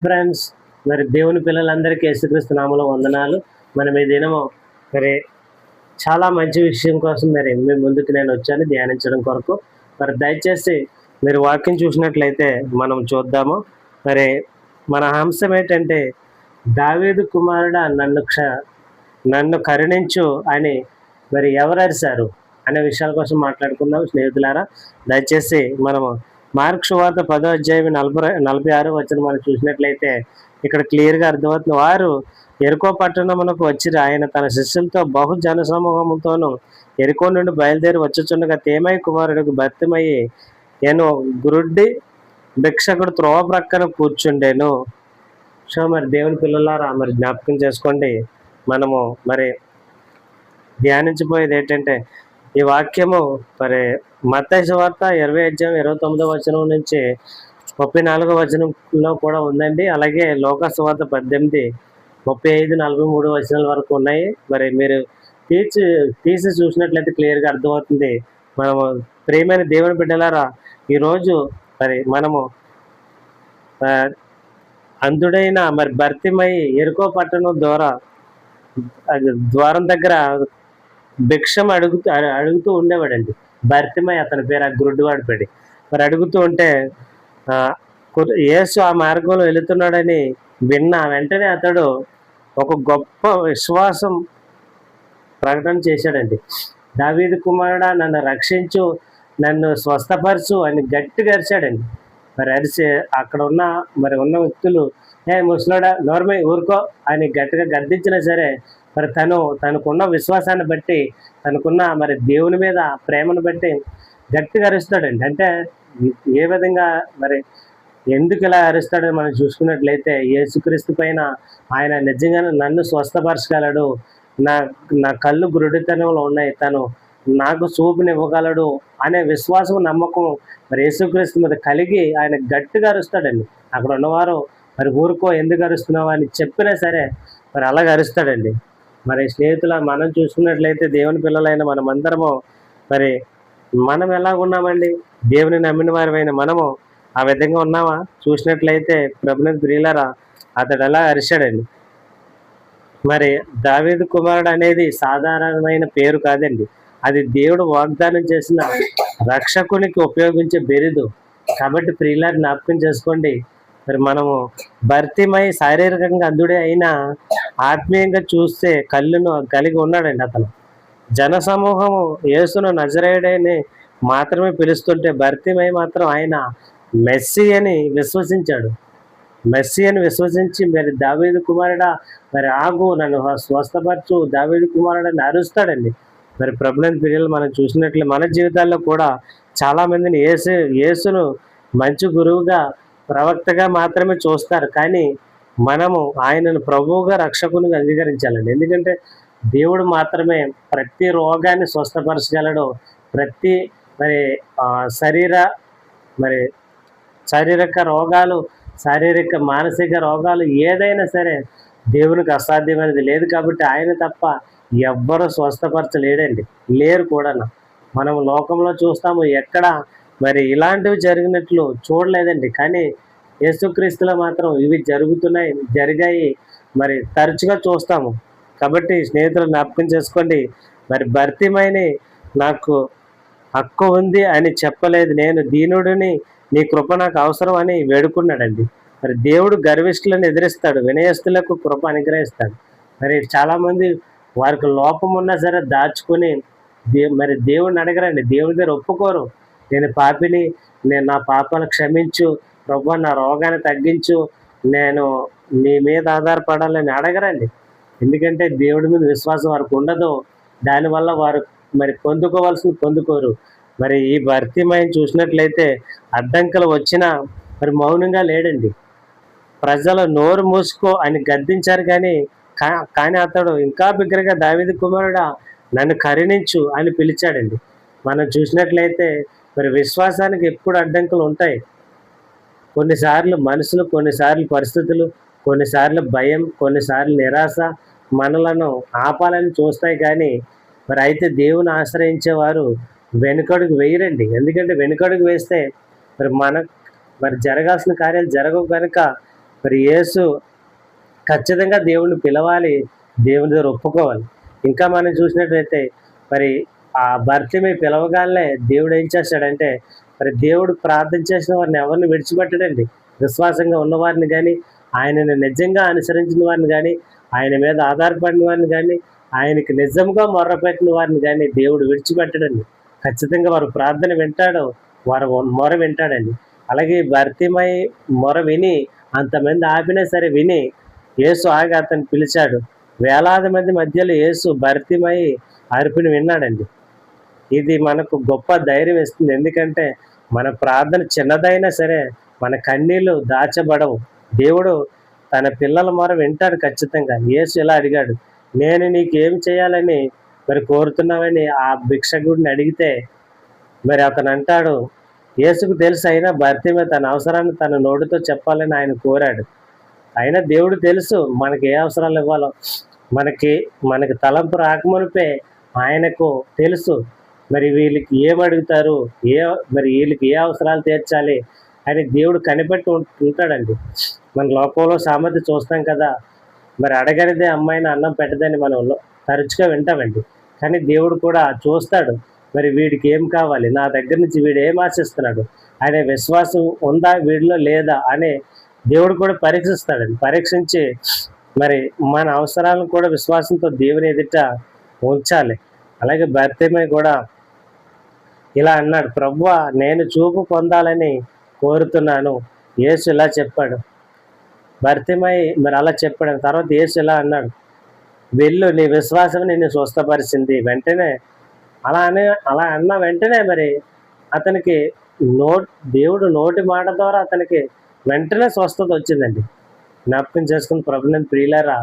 Friends, మరి దేవుని పిల్లలందరికీ యేసుక్రీస్తు నామములో వందనాలు. మనం ఈ దినము మరి చాలా మంచి విషయం కోసం మరి మీ ముందుకు నేను వచ్చాను ధ్యానించడం కొరకు. మరి దయచేసి మీరు వాక్యం చూసినట్లయితే మనం చూద్దాము. మరి మన అంశం ఏంటంటే, దావీదు కుమారుడా నన్ను కరుణించు అని మరి ఎవరు అరిశారు అనే విషయాల కోసం మాట్లాడుకుందాం స్నేహితులారా. దయచేసి మనము మార్క్ సువార్త 10వ అధ్యాయం 46వ వచనం మనం చూసినట్లయితే ఇక్కడ క్లియర్గా అర్థమవుతుంది. వారు ఎరుకో పట్టణమునకు వచ్చి ఆయన తన శిష్యులతో బహు జన సమూహముతోనూ ఎరుకో నుండి బయలుదేరి వచ్చుచుండగా తేమై కుమారుడికి భర్తమయ్యి నేను గురుడ్డి భిక్షకుడు త్రోవ ప్రక్కన కూర్చుండేను. సో మరి దేవుని పిల్లలారా, మరి జ్ఞాపకం చేసుకోండి. మనము మరి ధ్యానించిపోయేది ఏంటంటే, ఈ వాక్యము మరి మత్తయి సువార్త 20వ అధ్యాయం 29వ వచనం నుంచి 34వ వచనంలో కూడా ఉందండి. అలాగే లోకా సువార్త 18, 35, 43 వచనాల వరకు ఉన్నాయి. మరి మీరు తీసి చూసినట్లయితే క్లియర్గా అర్థమవుతుంది. మనము ప్రియమైన దేవుని బిడ్డలారా, ఈరోజు మరి మనము అంధుడైన మరి భర్తిమై ఎరుకో పట్టణం ద్వారం దగ్గర భిక్షం అడుగుతూ ఉండేవాడండి. భర్తిమై అతని పేరు, ఆ గురుడ్డివాడి పడి మరి అడుగుతూ ఉంటే యేసు ఆ మార్గంలో వెళుతున్నాడని విన్న వెంటనే అతడు ఒక గొప్ప విశ్వాసం ప్రకటన చేశాడండి. దావీదు కుమారుడా నన్ను రక్షించు, నన్ను స్వస్థపరచు అని గట్టిగా అరిచాడండి. మరి అరిచి అక్కడ ఉన్న వ్యక్తులు ముసలోడా నోర్మై ఊరుకో అని గట్టిగా గద్దించినా సరే మరి తనకున్న విశ్వాసాన్ని బట్టి, తనకున్న మరి దేవుని మీద ప్రేమను బట్టి గట్టిగా అరుస్తాడండి. అంటే ఏ విధంగా మరి ఎందుకు ఇలా అరుస్తాడని మనం చూసుకున్నట్లయితే, యేసుక్రీస్తు పైన ఆయన నిజంగానే నన్ను స్వస్థపరచగలడు, నా కళ్ళు గురుడితనంలో ఉన్నాయి, తను నాకు చూపునివ్వగలడు అనే విశ్వాసం, నమ్మకం మరి యేసుక్రీస్తు మీద కలిగి ఆయన గట్టిగా అరుస్తాడండి. అక్కడ ఉన్నవారు మరి ఊరుకో ఎందుకు అరుస్తున్నావు అని చెప్పినా సరే మరి అలాగే అరుస్తాడండి. మరి స్నేహితుల, మనం చూసుకున్నట్లయితే దేవుని పిల్లలైన మనమందరము మరి మనం ఎలా ఉన్నామండి? దేవుని నమ్మిన వారివైన మనము ఆ విధంగా ఉన్నామా? చూసినట్లయితే ప్రభునందు ప్రియులారా, అతడు ఎలా అరిశాడండి. మరి దావీదు కుమారుడు అనేది సాధారణమైన పేరు కాదండి. అది దేవుడు వాగ్దానం చేసిన రక్షకునికి ఉపయోగించే బిరుదు. కాబట్టి ప్రియులారు జ్ఞాపకం చేసుకోండి. మరి మనము భర్తీమై శారీరకంగా అంధుడే అయినా ఆత్మీయంగా చూస్తే కళ్ళును కలిగి ఉన్నాడండి. అతను జన సమూహము యేసును నజరేయుడని మాత్రమే పిలుస్తుంటే, భర్తీమై మాత్రం ఆయన మెస్సీ అని విశ్వసించాడు. మెస్సీ అని విశ్వసించి మరి దావీదు కుమారుడా మరి ఆగు, నన్ను స్వస్థపరచు, దావీదు కుమారుడని అరుస్తాడండి. మరి ప్రభునందు పిల్లలు మనం చూసినట్లు మన జీవితాల్లో కూడా చాలామందిని యేసును మంచి గురువుగా, ప్రవక్తగా మాత్రమే చూస్తారు. కానీ మనము ఆయనను ప్రభువుగా, రక్షకునిగా అంగీకరించాలండి. ఎందుకంటే దేవుడు మాత్రమే ప్రతి రోగాన్ని స్వస్థపరచగలడు. ప్రతి మరి శారీరక రోగాలు, శారీరక మానసిక రోగాలు ఏదైనా సరే దేవునికి అసాధ్యమైనది లేదు. కాబట్టి ఆయన తప్ప ఎవ్వరూ స్వస్థపరచలేడండి, లేరు కూడా. మనం లోకంలో చూస్తాము, ఎక్కడ మరి ఇలాంటివి జరిగినట్లు చూడలేదండి. కానీ యేసుక్రీస్తులో మాత్రం ఇవి జరిగాయి, మరి తరచుగా చూస్తాము. కాబట్టి స్నేహితులు జ్ఞాపకం చేసుకోండి. మరి భర్తీమైని నాకు హక్కు ఉంది అని చెప్పలేదు, నేను దీనుడిని, నీ కృప నాకు అవసరం అని వేడుకున్నాడండి. మరి దేవుడు గర్విష్ఠులను ఎదిరిస్తాడు, వినయస్తులకు కృప అనుగ్రహిస్తాడు. మరి చాలామంది వారికి లోపం ఉన్నా సరే దాచుకొని మరి దేవుడిని అడగరండి, దేవుడి దగ్గర ఒప్పుకోరు. నేను పాపిని, నా పాపాలు క్షమించు ప్రభు, నా రోగాన్ని తగ్గించు, నేను నీ మీద ఆధారపడాలని అడగరండి. ఎందుకంటే దేవుడి మీద విశ్వాసం వారికి ఉండదు. దానివల్ల వారు మరి పొందుకోరు. మరి ఈ భర్తీమయ్యను చూసినట్లయితే అడ్డంకులు వచ్చినా మరి మౌనంగా లేడండి. ప్రజలు నోరు మూసుకో అని గద్దించారు, కానీ అతడు ఇంకా బిగ్గరగా దావీదు కుమారుడా నన్ను కరుణించు అని పిలిచాడండి. మనం చూసినట్లయితే మరి విశ్వాసానికి ఎప్పుడు అడ్డంకులు ఉంటాయి. కొన్నిసార్లు మనుషులు, కొన్నిసార్లు పరిస్థితులు, కొన్నిసార్లు భయం, కొన్నిసార్లు నిరాశ మనలను ఆపాలని చూస్తాయి. కానీ మరి అయితే దేవుని ఆశ్రయించేవారు వెనుకడుగు వేయరండి. ఎందుకంటే వెనుకడుగు వేస్తే మరి జరగాల్సిన కార్యాలు జరగవు కనుక మరి యేసు ఖచ్చితంగా దేవుణ్ణి పిలవాలి, దేవుని దగ్గర ఒప్పుకోవాలి. ఇంకా మనం చూసినట్లయితే మరి ఆ భర్తీమై పిలవగానే దేవుడు ఏం చేస్తాడంటే, మరి దేవుడు ప్రార్థన చేసిన వారిని ఎవరిని విడిచిపెట్టడండి. విశ్వాసంగా ఉన్నవారిని కానీ, ఆయనని నిజంగా అనుసరించిన వారిని కానీ, ఆయన మీద ఆధారపడిన వారిని కానీ, ఆయనకి నిజంగా మొర్రపెట్టిన వారిని కానీ దేవుడు విడిచిపెట్టడండి. ఖచ్చితంగా వారు ప్రార్థన వింటాడు, వారు మొర వింటాడండి. అలాగే భర్తీమై మొర విని, అంతమంది ఆపినా సరే విని, యేసు ఆగి అతన్ని పిలిచాడు. వేలాది మంది మధ్యలో యేసు భర్తీమై అరుపుని విన్నాడండి. ఇది మనకు గొప్ప ధైర్యం ఇస్తుంది. ఎందుకంటే మన ప్రార్థన చిన్నదైనా సరే మన కన్నీళ్లు దాచబడవు. దేవుడు తన పిల్లల మొర వింటాడు ఖచ్చితంగా. యేసు ఇలా అడిగాడు, నేను నీకేం చేయాలని మరి కోరుతున్నావని ఆ భిక్షకుడిని అడిగితే మరి అతను అంటాడు, యేసుకు తెలుసు అయినా భర్తీమై తన అవసరాన్ని తన నోటితో చెప్పాలని ఆయన కోరాడు. అయినా దేవుడు తెలుసు మనకి ఏ అవసరాలు ఇవ్వాలో. మనకి తలంపు రాకమునిపే ఆయనకు తెలుసు మరి వీళ్ళకి ఏమడుగుతారు, మరి వీళ్ళకి ఏ అవసరాలు తీర్చాలి అని దేవుడు కనిపెట్టి ఉంటాడండి. మన లోకంలో సామెత చూస్తాం కదా, మరి అడగనిదే అమ్మాయిని అన్నం పెట్టదని మనం తరచుగా వింటామండి. కానీ దేవుడు కూడా చూస్తాడు, మరి వీడికి ఏం కావాలి, నా దగ్గర నుంచి వీడు ఏం ఆశిస్తున్నాడు అనే విశ్వాసం ఉందా వీడిలో లేదా అనే దేవుడు కూడా పరీక్షిస్తాడండి. పరీక్షించి మరి మన అవసరాలను కూడా విశ్వాసంతో దేవుని ఎదుట ఉంచాలి. అలాగే భర్తీమై కూడా ఇలా అన్నాడు, ప్రభువా నేను చూపు పొందాలని కోరుతున్నాను. యేసు ఇలా చెప్పాడు. భర్తీమై మరి అలా చెప్పాడు. తర్వాత యేసు ఇలా అన్నాడు, వెళ్ళు, నీ విశ్వాసం నిన్ను స్వస్థపరిచింది. వెంటనే అలా అన్న వెంటనే మరి అతనికి దేవుడు నోటి మాట ద్వారా అతనికి వెంటనే స్వస్థత వచ్చిందండి. జ్ఞాపకం చేసుకుని ప్రభుని ప్రియులారా,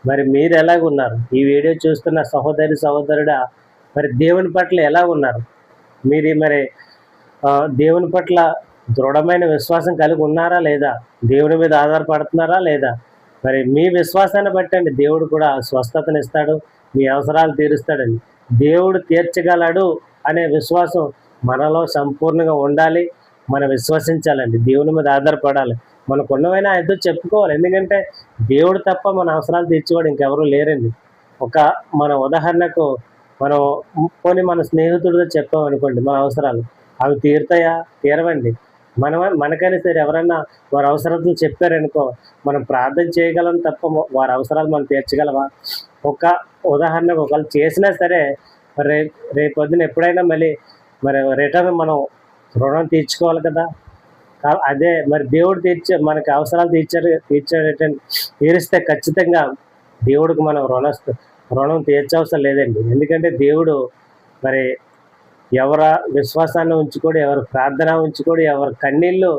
మరి మీరు ఎలాగున్నారు? ఈ వీడియో చూస్తున్న సహోదరుడా, మరి దేవుని పట్ల ఎలా ఉన్నారు? మీరు మరి దేవుని పట్ల దృఢమైన విశ్వాసం కలిగి ఉన్నారా లేదా? దేవుని మీద ఆధారపడుతున్నారా లేదా? మరి మీ విశ్వాసాన్ని బట్టండి దేవుడు కూడా స్వస్థతనిస్తాడు, మీ అవసరాలు తీరుస్తాడండి. దేవుడు తీర్చగలడు అనే విశ్వాసం మనలో సంపూర్ణంగా ఉండాలి. మనం విశ్వసించాలండి, దేవుని మీద ఆధారపడాలి. మనకున్నవైనా ఆయనతో చెప్పుకోవాలి. ఎందుకంటే దేవుడు తప్ప మన అవసరాలు తీర్చేవాడు ఇంకెవరూ లేరండి. మన ఉదాహరణకు మనం పోనీ మన స్నేహితుడితో చెప్పామనుకోండి మన అవసరాలు, అవి తీరుతాయా? తీరవండి. మనకైనా సరే ఎవరన్నా వారి అవసరాలు చెప్పారనుకో, మనం ప్రార్థన చేయగలం తప్ప వారి అవసరాలు మనం తీర్చగలవా? ఉదాహరణకు ఒకళ్ళు చేసినా సరే రేపొద్దున ఎప్పుడైనా మళ్ళీ మరి రిటర్న్ మనం రుణం తీర్చుకోవాలి కదా. అదే మరి దేవుడు మనకి అవసరాలు తీరిస్తే ఖచ్చితంగా దేవుడికి మనం రుణం తీర్చవసరం లేదండి. ఎందుకంటే దేవుడు మరి ఎవరి విశ్వాసాన్ని ఉంచుకోడు, ఎవరి ప్రార్థన ఉంచుకోడు, ఎవరి కన్నీళ్ళు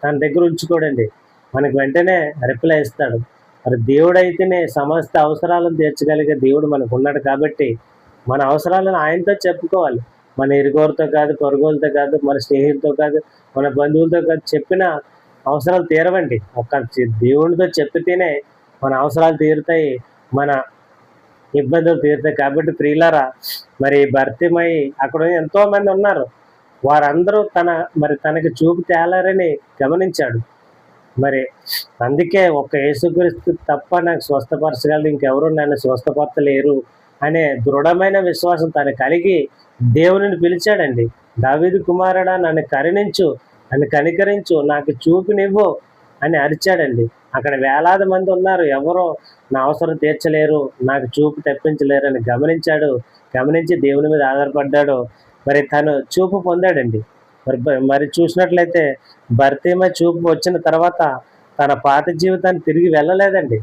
తన దగ్గర ఉంచుకోడండి. మనకి వెంటనే రిప్లై ఇస్తాడు. మరి దేవుడైతేనే సమస్త అవసరాలను తీర్చగలిగే దేవుడు మనకు ఉన్నాడు. కాబట్టి మన అవసరాలను ఆయనతో చెప్పుకోవాలి. మన ఇరుగోరుతో కాదు, పొరుగులతో కాదు, మన స్నేహితులతో కాదు, మన బంధువులతో కాదు. చెప్పిన అవసరాలు తీరవండి. దేవునితో చెప్పితేనే మన అవసరాలు తీరుతాయి, మన ఇబ్బందులు తీరుతాయి. కాబట్టి ప్రియులారా, మరి భర్తీమై అక్కడ ఎంతో మంది ఉన్నారు. వారందరూ తనకి చూపు తేలారని గమనించాడు. మరి అందుకే ఒక యేసుక్రీస్తు తప్ప నాకు స్వస్థపరచగలరు, ఇంకెవరు నన్ను స్వస్థపరచలేరు అనే దృఢమైన విశ్వాసం తను కలిగి దేవునిని పిలిచాడండి. దావీదు కుమారుడా, నన్ను కరుణించు, నన్ను కనికరించు, నాకు చూపునివ్వు అని అరిచాడండి. అక్కడ వేలాది మంది ఉన్నారు, ఎవరో నా అవసరం తీర్చలేరు, నాకు చూపు తెప్పించలేరు అని గమనించి దేవుని మీద ఆధారపడ్డాడు. మరి తను చూపు పొందాడండి. మరి చూసినట్లయితే భర్తీమై చూపు వచ్చిన తర్వాత తన పాత జీవితాన్ని తిరిగి వెళ్ళలేదండి.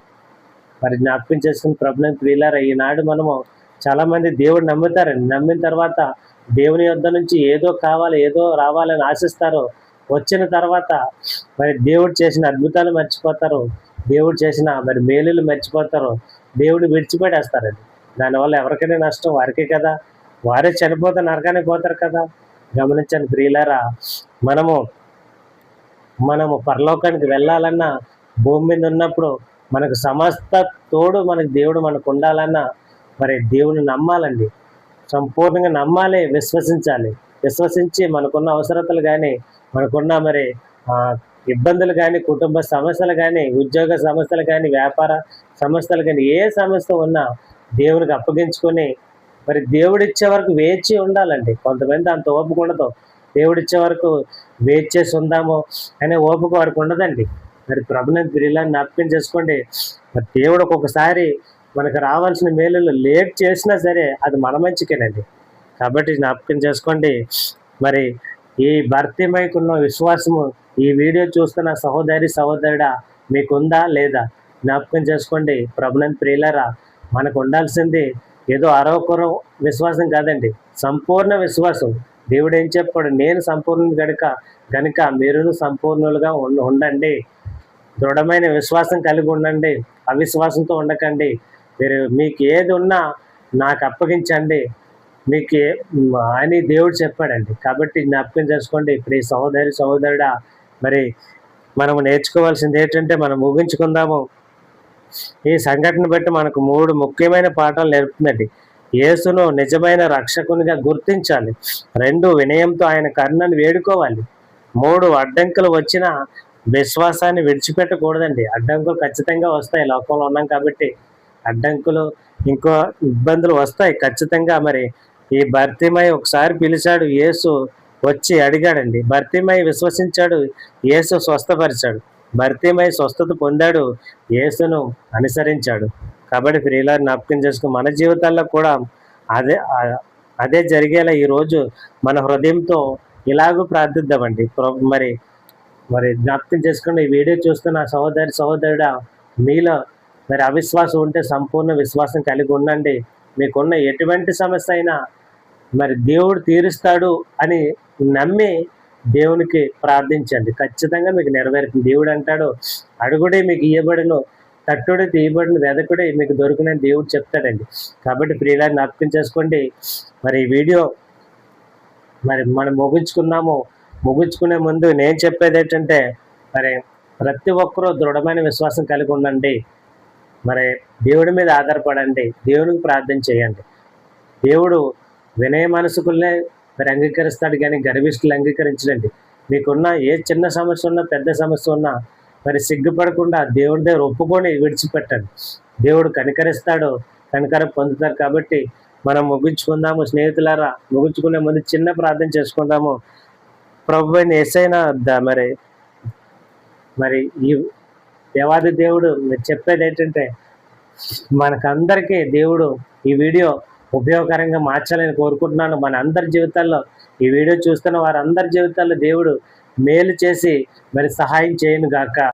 మరి జ్ఞాపకం చేసుకుని ప్రభుని ప్రియులారా, ఈనాడు మనము చాలామంది దేవుడు నమ్ముతారండి. నమ్మిన తర్వాత దేవుని యొద్ద నుంచి ఏదో కావాలి, ఏదో రావాలని ఆశిస్తారు. వచ్చిన తర్వాత మరి దేవుడు చేసిన అద్భుతాలు మర్చిపోతారు, దేవుడు చేసిన మరి మేలులు మర్చిపోతారు, దేవుడు విడిచిపెట్టేస్తారండి. దానివల్ల ఎవరికైనా నష్టం వారికే కదా, వారే చనిపోతే నరకానికి పోతారు కదా. గమనించండి ప్రియులారా, మనము పరలోకానికి వెళ్ళాలన్నా, భూమి మీద ఉన్నప్పుడు మనకు సమస్త తోడు దేవుడు మనకు ఉండాలన్నా మరి దేవుని నమ్మాలండి. సంపూర్ణంగా నమ్మాలి, విశ్వసించాలి. విశ్వసించి మనకున్న అవసరతలు కానీ, మనకున్న మరి ఇబ్బందులు కానీ, కుటుంబ సమస్యలు కానీ, ఉద్యోగ సమస్యలు కానీ, వ్యాపార సమస్యలు కానీ, ఏ సమస్య ఉన్నా దేవునికి అప్పగించుకొని మరి దేవుడిచ్చే వరకు వేచి ఉండాలండి. కొంతమంది అంత ఓపిక ఉండదు. దేవుడిచ్చే వరకు వేచి చేసి ఉందాము అనే ఓపిక వారికి ఉండదండి. మరి ప్రభుని ప్రియులాన్ని జ్ఞాపకం చేసుకోండి. మరి దేవుడు ఒక్కొక్కసారి మనకు రావాల్సిన మేలులు లేట్ చేసినా సరే అది మన మంచికేనండి. కాబట్టి జ్ఞాపకం చేసుకోండి. మరి ఈ భర్తీమైకున్న విశ్వాసము ఈ వీడియో చూస్తున్న సహోదరి సహోదరుడా మీకుందా లేదా? జ్ఞాపకం చేసుకోండి. ప్రభునందు ప్రియులారా, మనకు ఉండాల్సింది ఏదో అరవకొర విశ్వాసం కాదండి, సంపూర్ణ విశ్వాసం. దేవుడు ఏం చెప్పాడు? నేను సంపూర్ణ గనుక మీరును సంపూర్ణులుగా ఉండండి. దృఢమైన విశ్వాసం కలిగి ఉండండి, అవిశ్వాసంతో ఉండకండి. మీకు ఏది ఉన్నా నాకు అప్పగించండి మీకు అని దేవుడు చెప్పాడండి. కాబట్టి జ్ఞాపకం చేసుకోండి. ఇప్పుడు ఈ సహోదరి సహోదరుడా, మరి మనము నేర్చుకోవాల్సింది ఏంటంటే, మనం ముగించుకుందాము. ఈ సంఘటన బట్టి మనకు 3 ముఖ్యమైన పాఠాలు నేర్పుతుందండి. యేసును నిజమైన రక్షకునిగా గుర్తించాలి. 2 వినయంతో ఆయన కరుణను వేడుకోవాలి. 3 అడ్డంకులు వచ్చిన విశ్వాసాన్ని విడిచిపెట్టకూడదండి. అడ్డంకులు ఖచ్చితంగా వస్తాయి, లోకంలో ఉన్నాం కాబట్టి అడ్డంకులు ఇంకో ఇబ్బందులు వస్తాయి ఖచ్చితంగా. మరి ఈ భర్తీమై ఒకసారి పిలిచాడు, యేసు వచ్చి అడిగాడండి. భర్తీమై విశ్వసించాడు, యేసు స్వస్థపరిచాడు. భర్తీమై స్వస్థత పొందాడు, యేసును అనుసరించాడు. కాబట్టి ప్రియులారా, జ్ఞాపకం చేసుకుని మన జీవితాల్లో కూడా అదే అదే జరిగేలా ఈరోజు మన హృదయంతో ఇలాగూ ప్రార్థిద్దామండి. మరి మరి జ్ఞాపకం చేసుకుని ఈ వీడియో చూస్తున్న సహోదరి సహోదరుడా, మీలో మరి అవిశ్వాసం ఉంటే సంపూర్ణ విశ్వాసం కలిగి ఉండండి. మీకున్న ఎటువంటి సమస్య అయినా మరి దేవుడు తీరుస్తాడు అని నమ్మి దేవునికి ప్రార్థించండి. ఖచ్చితంగా మీకు నెరవేరుతుంది. దేవుడు అంటాడు, అడుగుడే మీకు ఇయ్యబడును, తట్టుడే తీయబడిన, వెదకుడే మీకు దొరుకునని దేవుడు చెప్తాడండి. కాబట్టి ప్రియులారా, జ్ఞాపకం చేసుకోండి. మరి ఈ వీడియో మరి మనం ముగించుకునే ముందు నేను చెప్పేది ఏంటంటే, మరి ప్రతి ఒక్కరూ దృఢమైన విశ్వాసం కలిగి ఉండండి. మరి దేవుడి మీద ఆధారపడండి, దేవునికి ప్రార్థన చేయండి. దేవుడు వినయ మనసుకుల్నే మరి అంగీకరిస్తాడు, కానీ గర్విష్ఠులు అంగీకరించడండి. మీకున్న ఏ చిన్న సమస్య ఉన్నా, పెద్ద సమస్య ఉన్నా మరి సిగ్గుపడకుండా దేవుడి దగ్గర ఒప్పుకొని విడిచిపెట్టండి. దేవుడు కనికరిస్తాడు, కనికరం పొందుతారు. కాబట్టి మనం ముగించుకుందాము. స్నేహితులారా, ముగించుకునే ముందు చిన్న ప్రార్థన చేసుకుందాము. ప్రభు అయిన యేసయ్య మరి ఈ దేవాది దేవుడు మీరు చెప్పేది ఏంటంటే, మనకందరికీ దేవుడు ఈ వీడియో ఉపయోగకరంగా మార్చాలని కోరుకుంటున్నాను. మన అందరి జీవితాల్లో, ఈ వీడియో చూస్తున్న వారందరి జీవితాల్లో దేవుడు మేలు చేసి మరి సహాయం చేయను గాక.